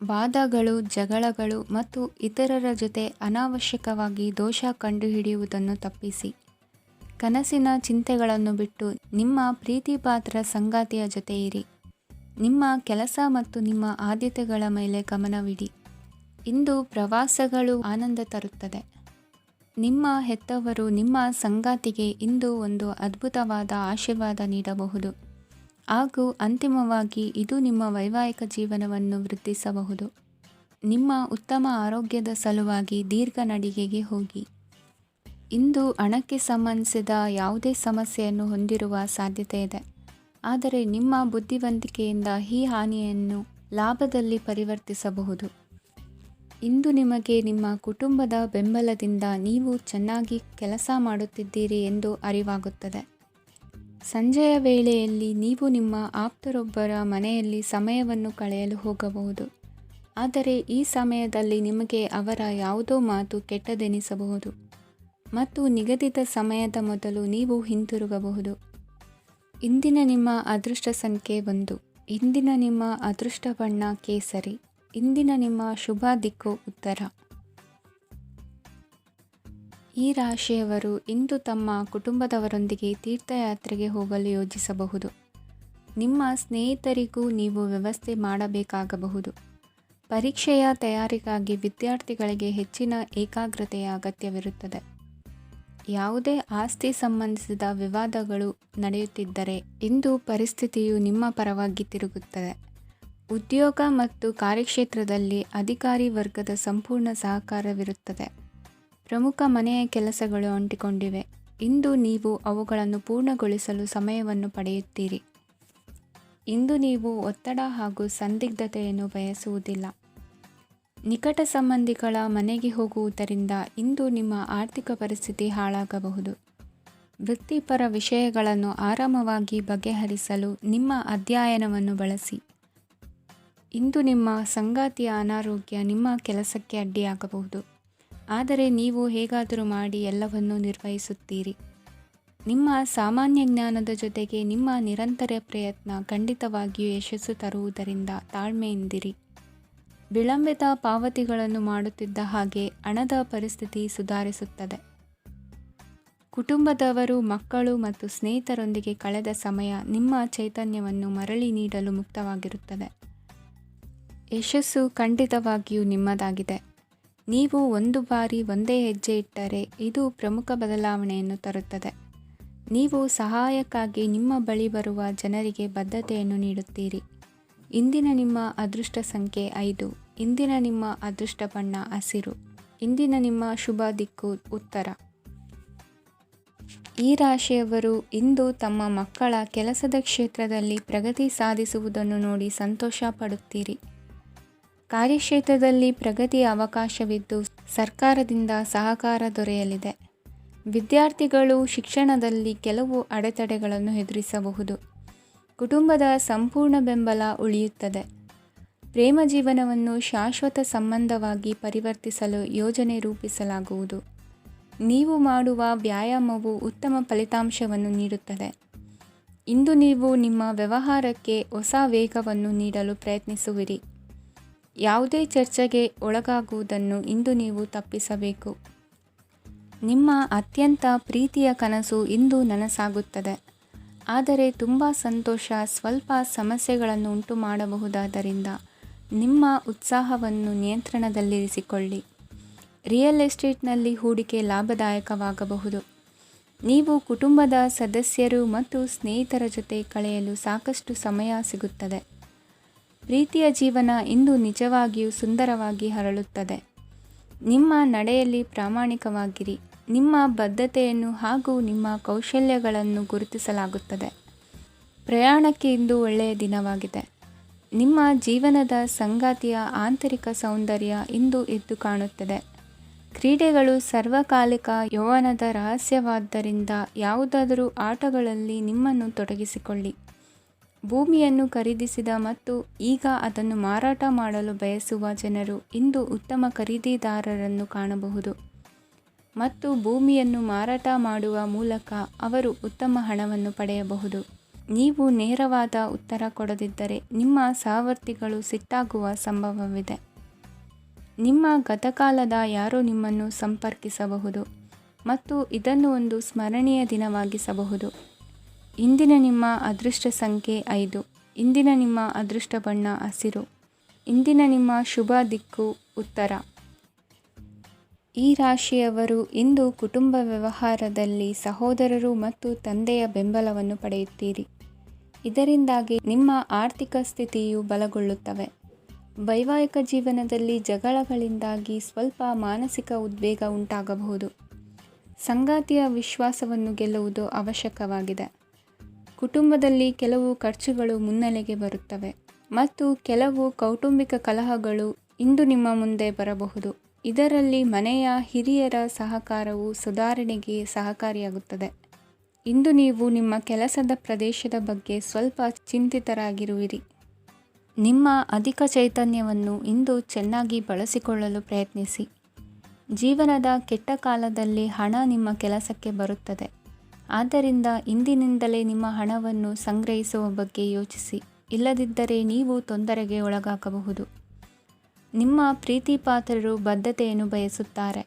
S1: ವಾದಗಳು, ಜಗಳಗಳು ಮತ್ತು ಇತರರ ಜೊತೆ ಅನಾವಶ್ಯಕವಾಗಿ ದೋಷ ಕಂಡುಹಿಡಿಯುವುದನ್ನು ತಪ್ಪಿಸಿ. ಕನಸಿನ ಚಿಂತೆಗಳನ್ನು ಬಿಟ್ಟು ನಿಮ್ಮ ಪ್ರೀತಿಪಾತ್ರ ಸಂಗಾತಿಯ ಜೊತೆ ಇರಿ. ನಿಮ್ಮ ಕೆಲಸ ಮತ್ತು ನಿಮ್ಮ ಆದ್ಯತೆಗಳ ಮೇಲೆ ಗಮನವಿಡಿ. ಇಂದು ಪ್ರವಾಸಗಳು ಆನಂದ ತರುತ್ತದೆ. ನಿಮ್ಮ ಹೆತ್ತವರು ನಿಮ್ಮ ಸಂಗಾತಿಗೆ ಇಂದು ಒಂದು ಅದ್ಭುತವಾದ ಆಶೀರ್ವಾದ ನೀಡಬಹುದು ಹಾಗೂ ಅಂತಿಮವಾಗಿ ಇದು ನಿಮ್ಮ ವೈವಾಹಿಕ ಜೀವನವನ್ನು ವೃದ್ಧಿಸಬಹುದು. ನಿಮ್ಮ ಉತ್ತಮ ಆರೋಗ್ಯದ ಸಲುವಾಗಿ ದೀರ್ಘ ನಡಿಗೆಗೆ ಹೋಗಿ. ಇಂದು ಹಣಕ್ಕೆ ಸಂಬಂಧಿಸಿದ ಯಾವುದೇ ಸಮಸ್ಯೆಯನ್ನು ಹೊಂದಿರುವ ಸಾಧ್ಯತೆ ಇದೆ, ಆದರೆ ನಿಮ್ಮ ಬುದ್ಧಿವಂತಿಕೆಯಿಂದ ಈ ಹಾನಿಯನ್ನು ಲಾಭದಲ್ಲಿ ಪರಿವರ್ತಿಸಬಹುದು. ಇಂದು ನಿಮಗೆ ನಿಮ್ಮ ಕುಟುಂಬದ ಬೆಂಬಲದಿಂದ ನೀವು ಚೆನ್ನಾಗಿ ಕೆಲಸ ಮಾಡುತ್ತಿದ್ದೀರಿ ಎಂದು ಅರಿವಾಗುತ್ತದೆ. ಸಂಜೆಯ ವೇಳೆಯಲ್ಲಿ ನೀವು ನಿಮ್ಮ ಆಪ್ತರೊಬ್ಬರ ಮನೆಯಲ್ಲಿ ಸಮಯವನ್ನು ಕಳೆಯಲು ಹೋಗಬಹುದು, ಆದರೆ ಈ ಸಮಯದಲ್ಲಿ ನಿಮಗೆ ಅವರ ಯಾವುದೋ ಮಾತು ಕೆಟ್ಟದೆನಿಸಬಹುದು ಮತ್ತು ನಿಗದಿತ ಸಮಯದ ಮೊದಲು ನೀವು ಹಿಂತಿರುಗಬಹುದು. ಇಂದಿನ ನಿಮ್ಮ ಅದೃಷ್ಟ ಸಂಖ್ಯೆ 1. ಇಂದಿನ ನಿಮ್ಮ ಅದೃಷ್ಟ ಬಣ್ಣ ಕೇಸರಿ. ಇಂದಿನ ನಿಮ್ಮ ಶುಭ ದಿಕ್ಕು ಉತ್ತರ. ಈ ರಾಶಿಯವರು ಇಂದು ತಮ್ಮ ಕುಟುಂಬದವರೊಂದಿಗೆ ತೀರ್ಥಯಾತ್ರೆಗೆ ಹೋಗಲು ಯೋಜಿಸಬಹುದು. ನಿಮ್ಮ ಸ್ನೇಹಿತರಿಗೂ ನೀವು ವ್ಯವಸ್ಥೆ ಮಾಡಬೇಕಾಗಬಹುದು. ಪರೀಕ್ಷೆಯ ತಯಾರಿಗಾಗಿ ವಿದ್ಯಾರ್ಥಿಗಳಿಗೆ ಹೆಚ್ಚಿನ ಏಕಾಗ್ರತೆಯ ಅಗತ್ಯವಿರುತ್ತದೆ. ಯಾವುದೇ ಆಸ್ತಿ ಸಂಬಂಧಿಸಿದ ವಿವಾದಗಳು ನಡೆಯುತ್ತಿದ್ದರೆ ಇಂದು ಪರಿಸ್ಥಿತಿಯು ನಿಮ್ಮ ಪರವಾಗಿ ತಿರುಗುತ್ತದೆ. ಉದ್ಯೋಗ ಮತ್ತು ಕಾರ್ಯಕ್ಷೇತ್ರದಲ್ಲಿ ಅಧಿಕಾರಿ ವರ್ಗದ ಸಂಪೂರ್ಣ ಸಹಕಾರವಿರುತ್ತದೆ. ಪ್ರಮುಖ ಮನೆಯ ಕೆಲಸಗಳು ಅಂಟಿಕೊಂಡಿವೆ. ಇಂದು ನೀವು ಅವುಗಳನ್ನು ಪೂರ್ಣಗೊಳಿಸಲು ಸಮಯವನ್ನು ಪಡೆಯುತ್ತೀರಿ. ಇಂದು ನೀವು ಒತ್ತಡ ಹಾಗೂ ಸಂದಿಗ್ಧತೆಯನ್ನು ಬಯಸುವುದಿಲ್ಲ. ನಿಕಟ ಸಂಬಂಧಿಗಳ ಮನೆಗೆ ಹೋಗುವುದರಿಂದ ಇಂದು ನಿಮ್ಮ ಆರ್ಥಿಕ ಪರಿಸ್ಥಿತಿ ಹಾಳಾಗಬಹುದು. ವೃತ್ತಿಪರ ವಿಷಯಗಳನ್ನು ಆರಾಮವಾಗಿ ಬಗೆಹರಿಸಲು ನಿಮ್ಮ ಅಧ್ಯಯನವನ್ನು ಬಳಸಿ. ಇಂದು ನಿಮ್ಮ ಸಂಗಾತಿಯ ಅನಾರೋಗ್ಯ ನಿಮ್ಮ ಕೆಲಸಕ್ಕೆ ಅಡ್ಡಿಯಾಗಬಹುದು. ಆದರೆ ನೀವು ಹೇಗಾದರೂ ಮಾಡಿ ಎಲ್ಲವನ್ನೂ ನಿರ್ವಹಿಸುತ್ತೀರಿ. ನಿಮ್ಮ ಸಾಮಾನ್ಯ ಜ್ಞಾನದ ಜೊತೆಗೆ ನಿಮ್ಮ ನಿರಂತರ ಪ್ರಯತ್ನ ಖಂಡಿತವಾಗಿಯೂ ಯಶಸ್ಸು ತರುವುದರಿಂದ ತಾಳ್ಮೆಯಿಂದಿರಿ. ವಿಳಂಬಿತ ಪಾವತಿಗಳನ್ನು ಮಾಡುತ್ತಿದ್ದ ಹಾಗೆ ಹಣದ ಪರಿಸ್ಥಿತಿ ಸುಧಾರಿಸುತ್ತದೆ. ಕುಟುಂಬದವರು, ಮಕ್ಕಳು ಮತ್ತು ಸ್ನೇಹಿತರೊಂದಿಗೆ ಕಳೆದ ಸಮಯ ನಿಮ್ಮ ಚೈತನ್ಯವನ್ನು ಮರಳಿ ನೀಡಲು ಮುಕ್ತವಾಗಿರುತ್ತದೆ. ಯಶಸ್ಸು ಖಂಡಿತವಾಗಿಯೂ ನಿಮ್ಮದಾಗಿದೆ. ನೀವು ಒಂದು ಬಾರಿ ಒಂದೇ ಹೆಜ್ಜೆ ಇಟ್ಟರೆ ಇದು ಪ್ರಮುಖ ಬದಲಾವಣೆಯನ್ನು ತರುತ್ತದೆ. ನೀವು ಸಹಾಯಕ್ಕಾಗಿ ನಿಮ್ಮ ಬಳಿ ಬರುವ ಜನರಿಗೆ ಬದ್ಧತೆಯನ್ನು ನೀಡುತ್ತೀರಿ. ಇಂದಿನ ನಿಮ್ಮ ಅದೃಷ್ಟ ಸಂಖ್ಯೆ 5. ಇಂದಿನ ನಿಮ್ಮ ಅದೃಷ್ಟ ಬಣ್ಣ ಹಸಿರು. ಇಂದಿನ ನಿಮ್ಮ ಶುಭ ದಿಕ್ಕು ಉತ್ತರ. ಈ ರಾಶಿಯವರು ಇಂದು ತಮ್ಮ ಮಕ್ಕಳ ಕೆಲಸದ ಕ್ಷೇತ್ರದಲ್ಲಿ ಪ್ರಗತಿ ಸಾಧಿಸುವುದನ್ನು ನೋಡಿ ಸಂತೋಷ ಪಡುತ್ತೀರಿ. ಕಾರ್ಯಕ್ಷೇತ್ರದಲ್ಲಿ ಪ್ರಗತಿಯ ಅವಕಾಶವಿದ್ದು ಸರ್ಕಾರದಿಂದ ಸಹಕಾರ ದೊರೆಯಲಿದೆ. ವಿದ್ಯಾರ್ಥಿಗಳು ಶಿಕ್ಷಣದಲ್ಲಿ ಕೆಲವು ಅಡೆತಡೆಗಳನ್ನು ಎದುರಿಸಬಹುದು. ಕುಟುಂಬದ ಸಂಪೂರ್ಣ ಬೆಂಬಲ ಉಳಿಯುತ್ತದೆ. ಪ್ರೇಮ ಜೀವನವನ್ನು ಶಾಶ್ವತ ಸಂಬಂಧವಾಗಿ ಪರಿವರ್ತಿಸಲು ಯೋಜನೆ ರೂಪಿಸಲಾಗುವುದು. ನೀವು ಮಾಡುವ ವ್ಯಾಯಾಮವು ಉತ್ತಮ ಫಲಿತಾಂಶವನ್ನು ನೀಡುತ್ತದೆ. ಇಂದು ನೀವು ನಿಮ್ಮ ವ್ಯವಹಾರಕ್ಕೆ ಹೊಸ ವೇಗವನ್ನು ನೀಡಲು ಪ್ರಯತ್ನಿಸುವಿರಿ. ಯಾವುದೇ ಚರ್ಚೆಗೆ ಒಳಗಾಗುವುದನ್ನು ಇಂದು ನೀವು ತಪ್ಪಿಸಬೇಕು. ನಿಮ್ಮ ಅತ್ಯಂತ ಪ್ರೀತಿಯ ಕನಸು ಇಂದು ನನಸಾಗುತ್ತದೆ. ಆದರೆ ತುಂಬ ಸಂತೋಷ ಸ್ವಲ್ಪ ಸಮಸ್ಯೆಗಳನ್ನು ಉಂಟು ಮಾಡಬಹುದಾದ್ದರಿಂದ ನಿಮ್ಮ ಉತ್ಸಾಹವನ್ನು ನಿಯಂತ್ರಣದಲ್ಲಿರಿಸಿಕೊಳ್ಳಿ. ರಿಯಲ್ ಎಸ್ಟೇಟ್ನಲ್ಲಿ ಹೂಡಿಕೆ ಲಾಭದಾಯಕವಾಗಬಹುದು. ನೀವು ಕುಟುಂಬದ ಸದಸ್ಯರು ಮತ್ತು ಸ್ನೇಹಿತರ ಜೊತೆ ಕಳೆಯಲು ಸಾಕಷ್ಟು ಸಮಯ ಸಿಗುತ್ತದೆ. ಪ್ರೀತಿಯ ಜೀವನ ಇಂದು ನಿಜವಾಗಿಯೂ ಸುಂದರವಾಗಿ ಹರಳುತ್ತದೆ. ನಿಮ್ಮ ನಡೆಯಲ್ಲಿ ಪ್ರಾಮಾಣಿಕವಾಗಿರಿ. ನಿಮ್ಮ ಬದ್ಧತೆಯನ್ನು ಹಾಗೂ ನಿಮ್ಮ ಕೌಶಲ್ಯಗಳನ್ನು ಗುರುತಿಸಲಾಗುತ್ತದೆ. ಪ್ರಯಾಣಕ್ಕೆ ಇಂದು ಒಳ್ಳೆಯ ದಿನವಾಗಿದೆ. ನಿಮ್ಮ ಜೀವನದ ಸಂಗಾತಿಯ ಆಂತರಿಕ ಸೌಂದರ್ಯ ಇಂದು ಎದ್ದು ಕಾಣುತ್ತದೆ. ಕ್ರೀಡೆಗಳು ಸಾರ್ವಕಾಲಿಕ ಯೌವನದ ರಹಸ್ಯವಾದ್ದರಿಂದ ಯಾವುದಾದರೂ ಆಟಗಳಲ್ಲಿ ನಿಮ್ಮನ್ನು ತೊಡಗಿಸಿಕೊಳ್ಳಿ. ಭೂಮಿಯನ್ನು ಖರೀದಿಸಿದ ಮತ್ತು ಈಗ ಅದನ್ನು ಮಾರಾಟ ಮಾಡಲು ಬಯಸುವ ಜನರು ಇಂದು ಉತ್ತಮ ಖರೀದಿದಾರರನ್ನು ಕಾಣಬಹುದು ಮತ್ತು ಭೂಮಿಯನ್ನು ಮಾರಾಟ ಮಾಡುವ ಮೂಲಕ ಅವರು ಉತ್ತಮ ಹಣವನ್ನು ಪಡೆಯಬಹುದು. ನೀವು ನೇರವಾದ ಉತ್ತರ ಕೊಡದಿದ್ದರೆ ನಿಮ್ಮ ಸಹವರ್ತಿಗಳು ಸಿಟ್ಟಾಗುವ ಸಂಭವವಿದೆ. ನಿಮ್ಮ ಗತಕಾಲದ ಯಾರೋ ನಿಮ್ಮನ್ನು ಸಂಪರ್ಕಿಸಬಹುದು ಮತ್ತು ಇದನ್ನು ಒಂದು ಸ್ಮರಣೀಯ ದಿನವಾಗಿಸಬಹುದು. ಇಂದಿನ ನಿಮ್ಮ ಅದೃಷ್ಟ ಸಂಖ್ಯೆ 5. ಇಂದಿನ ನಿಮ್ಮ ಅದೃಷ್ಟ ಬಣ್ಣ ಹಸಿರು. ಇಂದಿನ ನಿಮ್ಮ ಶುಭ ದಿಕ್ಕು ಉತ್ತರ. ಈ ರಾಶಿಯವರು ಇಂದು ಕುಟುಂಬ ವ್ಯವಹಾರದಲ್ಲಿ ಸಹೋದರರು ಮತ್ತು ತಂದೆಯ ಬೆಂಬಲವನ್ನು ಪಡೆಯುತ್ತೀರಿ. ಇದರಿಂದಾಗಿ ನಿಮ್ಮ ಆರ್ಥಿಕ ಸ್ಥಿತಿಯು ಬಲಗೊಳ್ಳುತ್ತವೆ. ವೈವಾಹಿಕ ಜೀವನದಲ್ಲಿ ಜಗಳಗಳಿಂದಾಗಿ ಸ್ವಲ್ಪ ಮಾನಸಿಕ ಉದ್ವೇಗ ಉಂಟಾಗಬಹುದು. ಸಂಗಾತಿಯ ವಿಶ್ವಾಸವನ್ನು ಗೆಲ್ಲುವುದು ಅವಶ್ಯಕವಾಗಿದೆ. ಕುಟುಂಬದಲ್ಲಿ ಕೆಲವು ಖರ್ಚುಗಳು ಮುನ್ನೆಲೆಗೆ ಬರುತ್ತವೆ ಮತ್ತು ಕೆಲವು ಕೌಟುಂಬಿಕ ಕಲಹಗಳು ಇಂದು ನಿಮ್ಮ ಮುಂದೆ ಬರಬಹುದು. ಇದರಲ್ಲಿ ಮನೆಯ ಹಿರಿಯರ ಸಹಕಾರವು ಸುಧಾರಣೆಗೆ ಸಹಕಾರಿಯಾಗುತ್ತದೆ. ಇಂದು ನೀವು ನಿಮ್ಮ ಕೆಲಸದ ಪ್ರದೇಶದ ಬಗ್ಗೆ ಸ್ವಲ್ಪ ಚಿಂತಿತರಾಗಿರುವಿರಿ. ನಿಮ್ಮ ಅಧಿಕ ಚೈತನ್ಯವನ್ನು ಇಂದು ಚೆನ್ನಾಗಿ ಬಳಸಿಕೊಳ್ಳಲು ಪ್ರಯತ್ನಿಸಿ. ಜೀವನದ ಕೆಟ್ಟ ಕಾಲದಲ್ಲಿ ಹಣ ನಿಮ್ಮ ಕೆಲಸಕ್ಕೆ ಬರುತ್ತದೆ. ಆದ್ದರಿಂದ ಇಂದಿನಿಂದಲೇ ನಿಮ್ಮ ಹಣವನ್ನು ಸಂಗ್ರಹಿಸುವ ಬಗ್ಗೆ ಯೋಚಿಸಿ. ಇಲ್ಲದಿದ್ದರೆ ನೀವು ತೊಂದರೆಗೆ ಒಳಗಾಗಬಹುದು. ನಿಮ್ಮ ಪ್ರೀತಿಪಾತ್ರರು ಬದ್ಧತೆಯನ್ನು ಬಯಸುತ್ತಾರೆ.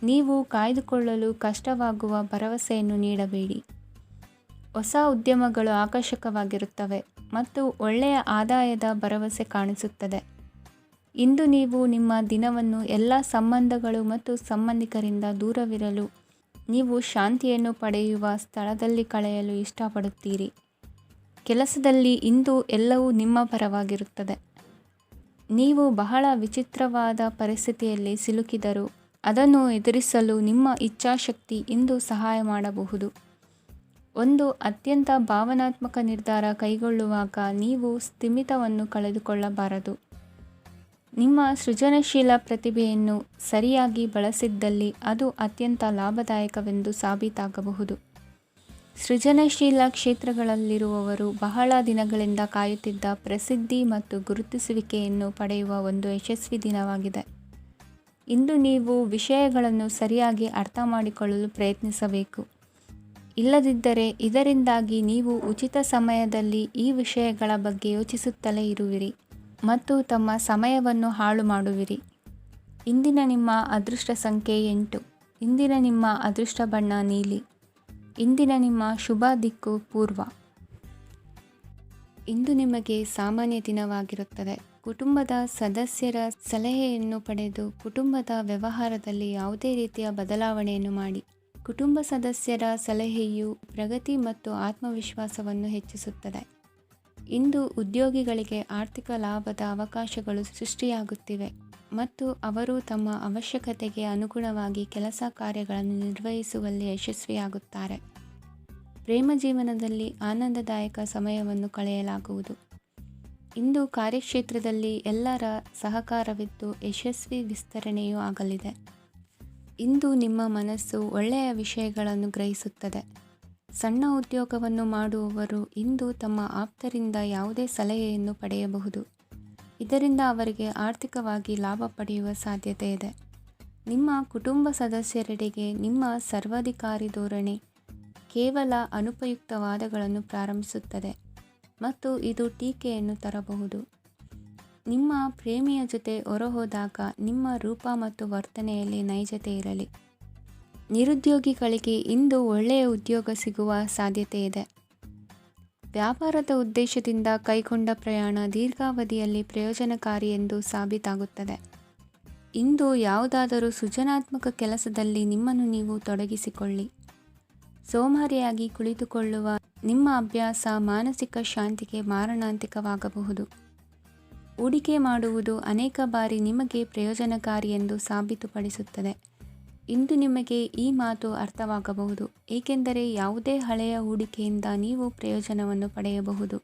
S1: ನೀವು ಕಾಯ್ದುಕೊಳ್ಳಲು ಕಷ್ಟವಾಗುವ ಭರವಸೆಯನ್ನು ನೀಡಬೇಡಿ. ಹೊಸ ಉದ್ಯಮಗಳು ಆಕರ್ಷಕವಾಗಿರುತ್ತವೆ ಮತ್ತು ಒಳ್ಳೆಯ ಆದಾಯದ ಭರವಸೆ ಕಾಣಿಸುತ್ತದೆ. ಇಂದು ನೀವು ನಿಮ್ಮ ದಿನವನ್ನು ಎಲ್ಲ ಸಂಬಂಧಗಳು ಮತ್ತು ಸಂಬಂಧಿಕರಿಂದ ದೂರವಿರಲು ನೀವು ಶಾಂತಿಯನ್ನು ಪಡೆಯುವ ಸ್ಥಳದಲ್ಲಿ ಕಳೆಯಲು ಇಷ್ಟಪಡುತ್ತೀರಿ. ಕೆಲಸದಲ್ಲಿ ಇಂದು ಎಲ್ಲವೂ ನಿಮ್ಮ ಪರವಾಗಿರುತ್ತದೆ. ನೀವು ಬಹಳ ವಿಚಿತ್ರವಾದ ಪರಿಸ್ಥಿತಿಯಲ್ಲಿ ಸಿಲುಕಿದರೂ ಅದನ್ನು ಎದುರಿಸಲು ನಿಮ್ಮ ಇಚ್ಛಾಶಕ್ತಿ ಇಂದು ಸಹಾಯ ಮಾಡಬಹುದು. ಒಂದು ಅತ್ಯಂತ ಭಾವನಾತ್ಮಕ ನಿರ್ಧಾರ ಕೈಗೊಳ್ಳುವಾಗ ನೀವು ಸ್ಥಿಮಿತವನ್ನು ಕಳೆದುಕೊಳ್ಳಬಾರದು. ನಿಮ್ಮ ಸೃಜನಶೀಲ ಪ್ರತಿಭೆಯನ್ನು ಸರಿಯಾಗಿ ಬಳಸಿದ್ದಲ್ಲಿ ಅದು ಅತ್ಯಂತ ಲಾಭದಾಯಕವೆಂದು ಸಾಬೀತಾಗಬಹುದು. ಸೃಜನಶೀಲ ಕ್ಷೇತ್ರಗಳಲ್ಲಿರುವವರು ಬಹಳ ದಿನಗಳಿಂದ ಕಾಯುತ್ತಿದ್ದ ಪ್ರಸಿದ್ಧಿ ಮತ್ತು ಗುರುತಿಸುವಿಕೆಯನ್ನು ಪಡೆಯುವ ಒಂದು ಯಶಸ್ವಿ ದಿನವಾಗಿದೆ. ಇಂದು ನೀವು ವಿಷಯಗಳನ್ನು ಸರಿಯಾಗಿ ಅರ್ಥ ಮಾಡಿಕೊಳ್ಳಲು ಪ್ರಯತ್ನಿಸಬೇಕು. ಇಲ್ಲದಿದ್ದರೆ ಇದರಿಂದಾಗಿ ನೀವು ಉಚಿತ ಸಮಯದಲ್ಲಿ ಈ ವಿಷಯಗಳ ಬಗ್ಗೆ ಯೋಚಿಸುತ್ತಲೇ ಇರುವಿರಿ ಮತ್ತು ತಮ್ಮ ಸಮಯವನ್ನು ಹಾಳು ಮಾಡುವಿರಿ. ಇಂದಿನ ನಿಮ್ಮ ಅದೃಷ್ಟ ಸಂಖ್ಯೆ 8. ಇಂದಿನ ನಿಮ್ಮ ಅದೃಷ್ಟ ಬಣ್ಣ ನೀಲಿ. ಇಂದಿನ ನಿಮ್ಮ ಶುಭ ದಿಕ್ಕು ಪೂರ್ವ. ಇಂದು ನಿಮಗೆ ಸಾಮಾನ್ಯ ದಿನವಾಗಿರುತ್ತದೆ. ಕುಟುಂಬದ ಸದಸ್ಯರ ಸಲಹೆಯನ್ನು ಪಡೆದು ಕುಟುಂಬದ ವ್ಯವಹಾರದಲ್ಲಿ ಯಾವುದೇ ರೀತಿಯ ಬದಲಾವಣೆಯನ್ನು ಮಾಡಿ. ಕುಟುಂಬ ಸದಸ್ಯರ ಸಲಹೆಯು ಪ್ರಗತಿ ಮತ್ತು ಆತ್ಮವಿಶ್ವಾಸವನ್ನು ಹೆಚ್ಚಿಸುತ್ತದೆ. ಇಂದು ಉದ್ಯೋಗಿಗಳಿಗೆ ಆರ್ಥಿಕ ಲಾಭದ ಅವಕಾಶಗಳು ಸೃಷ್ಟಿಯಾಗುತ್ತಿವೆ ಮತ್ತು ಅವರು ತಮ್ಮ ಅವಶ್ಯಕತೆಗೆ ಅನುಗುಣವಾಗಿ ಕೆಲಸ ಕಾರ್ಯಗಳನ್ನು ನಿರ್ವಹಿಸುವಲ್ಲಿ ಯಶಸ್ವಿಯಾಗುತ್ತಾರೆ. ಪ್ರೇಮ ಜೀವನದಲ್ಲಿ ಆನಂದದಾಯಕ ಸಮಯವನ್ನು ಕಳೆಯಲಾಗುವುದು. ಇಂದು ಕಾರ್ಯಕ್ಷೇತ್ರದಲ್ಲಿ ಎಲ್ಲರ ಸಹಕಾರವಿದ್ದು ಯಶಸ್ವಿ ವಿಸ್ತರಣೆಯೂ ಆಗಲಿದೆ. ಇಂದು ನಿಮ್ಮ ಮನಸ್ಸು ಒಳ್ಳೆಯ ವಿಷಯಗಳನ್ನು ಗ್ರಹಿಸುತ್ತದೆ. ಸಣ್ಣ ಉದ್ಯೋಗವನ್ನು ಮಾಡುವವರು ಇಂದು ತಮ್ಮ ಆಪ್ತರಿಂದ ಯಾವುದೇ ಸಲಹೆಯನ್ನು ಪಡೆಯಬಹುದು. ಇದರಿಂದ ಅವರಿಗೆ ಆರ್ಥಿಕವಾಗಿ ಲಾಭ ಪಡೆಯುವ ಸಾಧ್ಯತೆ ಇದೆ. ನಿಮ್ಮ ಕುಟುಂಬ ಸದಸ್ಯರೆಡೆಗೆ ನಿಮ್ಮ ಸರ್ವಾಧಿಕಾರಿ ಧೋರಣೆ ಕೇವಲ ಅನುಪಯುಕ್ತ ವಾದಗಳನ್ನು ಪ್ರಾರಂಭಿಸುತ್ತದೆ ಮತ್ತು ಇದು ಟೀಕೆಯನ್ನು ತರಬಹುದು. ನಿಮ್ಮ ಪ್ರೇಮಿಯ ಜೊತೆ ಹೊರಹೋದಾಗ ನಿಮ್ಮ ರೂಪ ಮತ್ತು ವರ್ತನೆಯಲ್ಲಿ ನೈಜತೆ ಇರಲಿ. ನಿರುದ್ಯೋಗಿಗಳಿಗೆ ಇಂದು ಒಳ್ಳೆಯ ಉದ್ಯೋಗ ಸಿಗುವ ಸಾಧ್ಯತೆ ಇದೆ. ವ್ಯಾಪಾರದ ಉದ್ದೇಶದಿಂದ ಕೈಗೊಂಡ ಪ್ರಯಾಣ ದೀರ್ಘಾವಧಿಯಲ್ಲಿ ಪ್ರಯೋಜನಕಾರಿ ಎಂದು ಸಾಬೀತಾಗುತ್ತದೆ. ಇಂದು ಯಾವುದಾದರೂ ಸೃಜನಾತ್ಮಕ ಕೆಲಸದಲ್ಲಿ ನಿಮ್ಮನ್ನು ನೀವು ತೊಡಗಿಸಿಕೊಳ್ಳಿ. ಸೋಮಾರಿಯಾಗಿ ಕುಳಿತುಕೊಳ್ಳುವ ನಿಮ್ಮ ಅಭ್ಯಾಸ ಮಾನಸಿಕ ಶಾಂತಿಗೆ ಮಾರಣಾಂತಿಕವಾಗಬಹುದು. ಹೂಡಿಕೆ ಮಾಡುವುದು ಅನೇಕ ಬಾರಿ ನಿಮಗೆ ಪ್ರಯೋಜನಕಾರಿ ಎಂದು ಸಾಬೀತುಪಡಿಸುತ್ತದೆ. ಇಂದು ನಿಮಗೆ ಈ ಮಾತು ಅರ್ಥವಾಗಬಹುದು, ಏಕೆಂದರೆ ಯಾವುದೇ ಹಳೆಯ ಹೂಡಿಕೆಯಿಂದ ನೀವು ಪ್ರಯೋಜನವನ್ನು ಪಡೆಯಬಹುದು.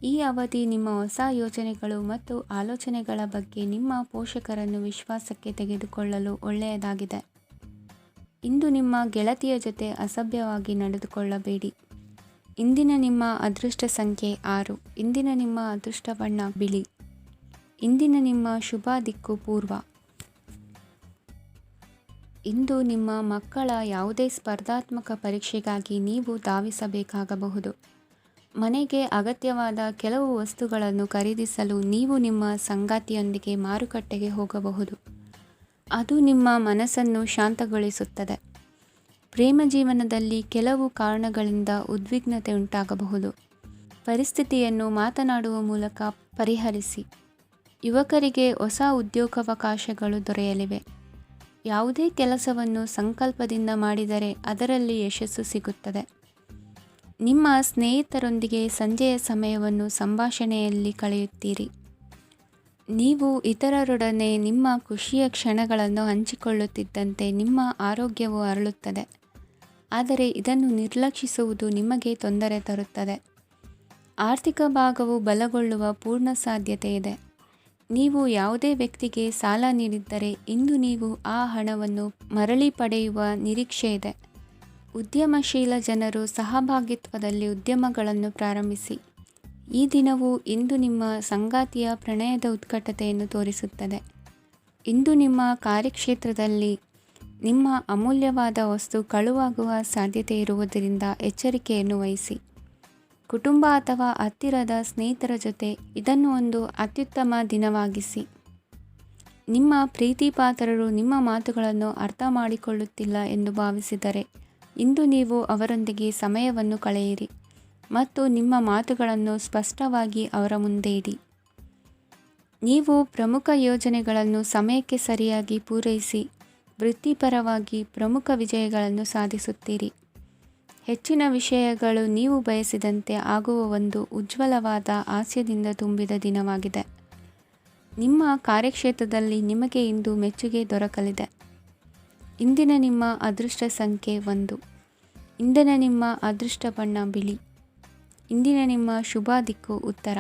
S1: ಈ ಅವಧಿ ನಿಮ್ಮ ಹೊಸ ಯೋಜನೆಗಳು ಮತ್ತು ಆಲೋಚನೆಗಳ ಬಗ್ಗೆ ನಿಮ್ಮ ಪೋಷಕರನ್ನು ವಿಶ್ವಾಸಕ್ಕೆ ತೆಗೆದುಕೊಳ್ಳಲು ಒಳ್ಳೆಯದಾಗಿದೆ. ಇಂದು ನಿಮ್ಮ ಗೆಳತಿಯ ಜೊತೆ ಅಸಭ್ಯವಾಗಿ ನಡೆದುಕೊಳ್ಳಬೇಡಿ. ಇಂದಿನ ನಿಮ್ಮ ಅದೃಷ್ಟ ಸಂಖ್ಯೆ 6. ಇಂದಿನ ನಿಮ್ಮ ಅದೃಷ್ಟ ಬಣ್ಣ ಬಿಳಿ. ಇಂದಿನ ನಿಮ್ಮ ಶುಭ ದಿಕ್ಕು ಪೂರ್ವ. ಇಂದು ನಿಮ್ಮ ಮಕ್ಕಳ ಯಾವುದೇ ಸ್ಪರ್ಧಾತ್ಮಕ ಪರೀಕ್ಷೆಗಾಗಿ ನೀವು ಧಾವಿಸಬೇಕಾಗಬಹುದು. ಮನೆಗೆ ಅಗತ್ಯವಾದ ಕೆಲವು ವಸ್ತುಗಳನ್ನು ಖರೀದಿಸಲು ನೀವು ನಿಮ್ಮ ಸಂಗಾತಿಯೊಂದಿಗೆ ಮಾರುಕಟ್ಟೆಗೆ ಹೋಗಬಹುದು. ಅದು ನಿಮ್ಮ ಮನಸ್ಸನ್ನು ಶಾಂತಗೊಳಿಸುತ್ತದೆ. ಪ್ರೇಮ ಜೀವನದಲ್ಲಿ ಕೆಲವು ಕಾರಣಗಳಿಂದ ಉದ್ವಿಗ್ನತೆ ಉಂಟಾಗಬಹುದು. ಪರಿಸ್ಥಿತಿಯನ್ನು ಮಾತನಾಡುವ ಮೂಲಕ ಪರಿಹರಿಸಿ. ಯುವಕರಿಗೆ ಹೊಸ ಉದ್ಯೋಗಾವಕಾಶಗಳು ದೊರೆಯಲಿವೆ. ಯಾವುದೇ ಕೆಲಸವನ್ನು ಸಂಕಲ್ಪದಿಂದ ಮಾಡಿದರೆ ಅದರಲ್ಲಿ ಯಶಸ್ಸು ಸಿಗುತ್ತದೆ. ನಿಮ್ಮ ಸ್ನೇಹಿತರೊಂದಿಗೆ ಸಂಜೆಯ ಸಮಯವನ್ನು ಸಂಭಾಷಣೆಯಲ್ಲಿ ಕಳೆಯುತ್ತೀರಿ. ನೀವು ಇತರರೊಡನೆ ನಿಮ್ಮ ಖುಷಿಯ ಕ್ಷಣಗಳನ್ನು ಹಂಚಿಕೊಳ್ಳುತ್ತಿದ್ದಂತೆ ನಿಮ್ಮ ಆರೋಗ್ಯವು ಅರಳುತ್ತದೆ. ಆದರೆ ಇದನ್ನು ನಿರ್ಲಕ್ಷಿಸುವುದು ನಿಮಗೆ ತೊಂದರೆ ತರುತ್ತದೆ. ಆರ್ಥಿಕ ಭಾಗವು ಬಲಗೊಳ್ಳುವ ಪೂರ್ಣ ಸಾಧ್ಯತೆ ಇದೆ. ನೀವು ಯಾವುದೇ ವ್ಯಕ್ತಿಗೆ ಸಾಲ ನೀಡಿದ್ದರೆ ಇಂದು ನೀವು ಆ ಹಣವನ್ನು ಮರಳಿ ಪಡೆಯುವ ನಿರೀಕ್ಷೆ ಇದೆ. ಉದ್ಯಮಶೀಲ ಜನರು ಸಹಭಾಗಿತ್ವದಲ್ಲಿ ಉದ್ಯಮಗಳನ್ನು ಪ್ರಾರಂಭಿಸಿ. ಈ ದಿನವು ಇಂದು ನಿಮ್ಮ ಸಂಗಾತಿಯ ಪ್ರಣಯದ ಉತ್ಕಟತೆಯನ್ನು ತೋರಿಸುತ್ತದೆ. ಇಂದು ನಿಮ್ಮ ಕಾರ್ಯಕ್ಷೇತ್ರದಲ್ಲಿ ನಿಮ್ಮ ಅಮೂಲ್ಯವಾದ ವಸ್ತು ಕಳುವಾಗುವ ಸಾಧ್ಯತೆ ಇರುವುದರಿಂದ ಎಚ್ಚರಿಕೆಯನ್ನು ವಹಿಸಿ. ಕುಟುಂಬ ಅಥವಾ ಹತ್ತಿರದ ಸ್ನೇಹಿತರ ಜೊತೆ ಇದನ್ನು ಒಂದು ಅತ್ಯುತ್ತಮ ದಿನವಾಗಿಸಿ. ನಿಮ್ಮ ಪ್ರೀತಿಪಾತ್ರರು ನಿಮ್ಮ ಮಾತುಗಳನ್ನು ಅರ್ಥ ಮಾಡಿಕೊಳ್ಳುತ್ತಿಲ್ಲ ಎಂದು ಭಾವಿಸಿದರೆ ಇಂದು ನೀವು ಅವರೊಂದಿಗೆ ಸಮಯವನ್ನು ಕಳೆಯಿರಿ ಮತ್ತು ನಿಮ್ಮ ಮಾತುಗಳನ್ನು ಸ್ಪಷ್ಟವಾಗಿ ಅವರ ಮುಂದೆ ಇಡಿ. ನೀವು ಪ್ರಮುಖ ಯೋಜನೆಗಳನ್ನು ಸಮಯಕ್ಕೆ ಸರಿಯಾಗಿ ಪೂರೈಸಿ ವೃತ್ತಿಪರವಾಗಿ ಪ್ರಮುಖ ವಿಜಯಗಳನ್ನು ಸಾಧಿಸುತ್ತೀರಿ. ಹೆಚ್ಚಿನ ವಿಷಯಗಳು ನೀವು ಬಯಸಿದಂತೆ ಆಗುವ ಒಂದು ಉಜ್ವಲವಾದ ಹಾಸ್ಯದಿಂದ ತುಂಬಿದ ದಿನವಾಗಿದೆ. ನಿಮ್ಮ ಕಾರ್ಯಕ್ಷೇತ್ರದಲ್ಲಿ ನಿಮಗೆ ಇಂದು ಮೆಚ್ಚುಗೆ ದೊರಕಲಿದೆ. ಇಂದಿನ ನಿಮ್ಮ ಅದೃಷ್ಟ ಸಂಖ್ಯೆ 1. ಇಂದಿನ ನಿಮ್ಮ ಅದೃಷ್ಟ ಬಣ್ಣ ಬಿಳಿ. ಇಂದಿನ ನಿಮ್ಮ ಶುಭ ದಿಕ್ಕು ಉತ್ತರ.